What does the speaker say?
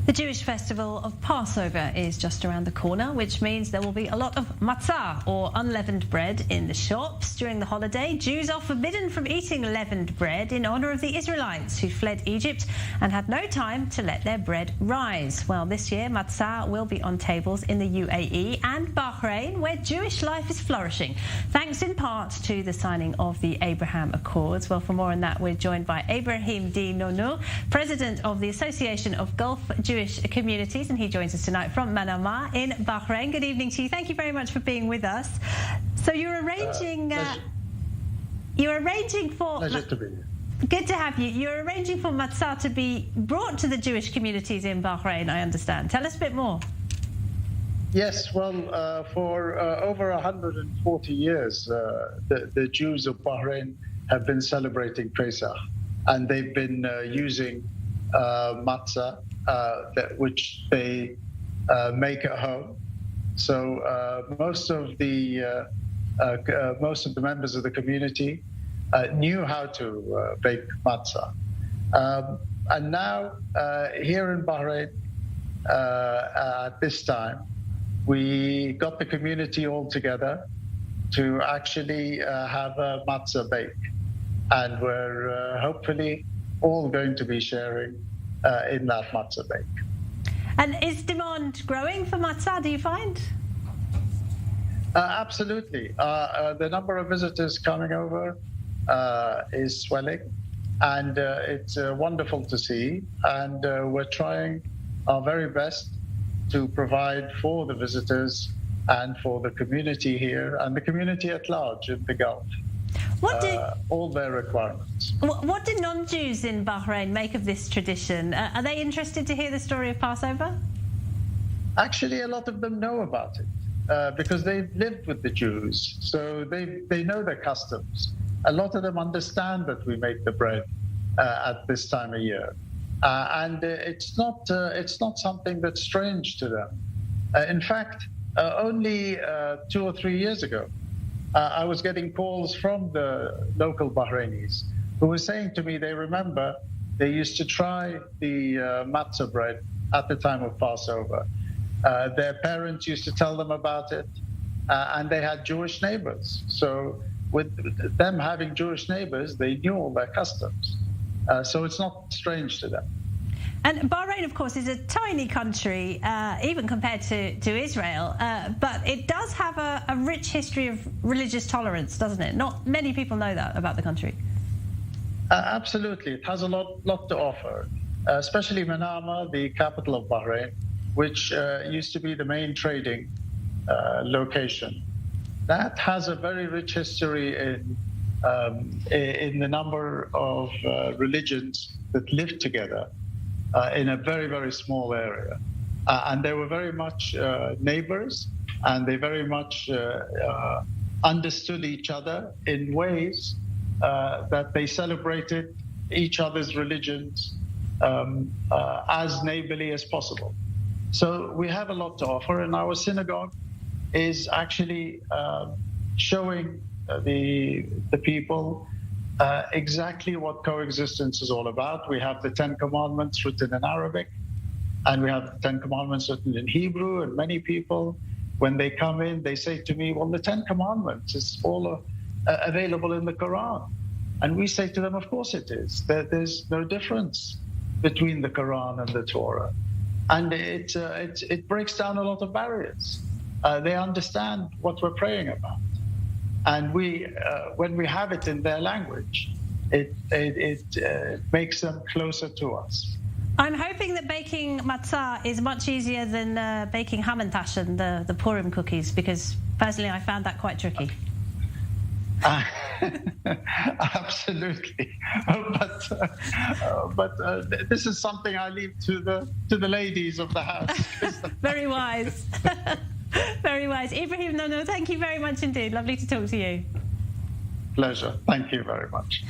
The Jewish festival of Passover is just around the corner, which means there will be a lot of matzah, or unleavened bread, in the shops during the holiday. Jews are forbidden from eating leavened bread in honour of the Israelites who fled Egypt and had no time to let their bread rise. Well, this year matzah will be on tables in the UAE and Bahrain, where Jewish life is flourishing, thanks in part to the signing of the Abraham Accords. Well, for more on that, we're joined by Ibrahim Di Nono, President of the Association of Gulf Jewish Communities, and he joins us tonight from Manama in Bahrain. Good evening to you. Thank you very much for being with us. So you're arranging for... Pleasure to be here. Good to have you. You're arranging for matzah to be brought to the Jewish communities in Bahrain, I understand. Tell us a bit more. Yes, well, for over 140 years, the Jews of Bahrain have been celebrating Pesach, and they've been using matzah, which they make at home. So most of the members of the community knew how to bake matzah, and now here in Bahrain at this time, we got the community all together to actually have a matzah bake, and we're hopefully all going to be sharing in that matzah bake. And is demand growing for matzah, do you find? Absolutely. The number of visitors coming over is swelling, and it's wonderful to see. And we're trying our very best to provide for the visitors and for the community here and the community at large in the Gulf. All their requirements. What do non-Jews in Bahrain make of this tradition? Are they interested to hear the story of Passover? Actually, a lot of them know about it because they've lived with the Jews, so they know their customs. A lot of them understand that we make the bread at this time of year, and it's not something that's strange to them. In fact, only 2 or 3 years ago, I was getting calls from the local Bahrainis who were saying to me they remember they used to try the matzah bread at the time of Passover. Their parents used to tell them about it, and they had Jewish neighbors. So with them having Jewish neighbors, they knew all their customs. So it's not strange to them. And Bahrain, of course, is a tiny country, even compared to Israel, but it does have a rich history of religious tolerance, doesn't it? Not many people know that about the country. Absolutely. It has a lot to offer, especially Manama, the capital of Bahrain, which used to be the main trading location. That has a very rich history in the number of religions that live together in a very, very small area. And they were very much neighbors, and they very much understood each other in ways that they celebrated each other's religions as neighborly as possible. So we have a lot to offer, and our synagogue is actually showing the people exactly what coexistence is all about. We have the 10 Commandments written in Arabic, and we have the 10 Commandments written in Hebrew, and many people, when they come in, they say to me, well, the 10 Commandments is all available in the Quran. And we say to them, of course it is. There's no difference between the Quran and the Torah. And it breaks down a lot of barriers. They understand what we're praying about. And when we have it in their language, it makes them closer to us. I'm hoping that baking matzah is much easier than baking hamantaschen, the Purim cookies, because personally I found that quite tricky. Absolutely, but this is something I leave to the ladies of the house. Very wise. Very wise. Ibrahim Nono, thank you very much indeed. Lovely to talk to you. Pleasure. Thank you very much.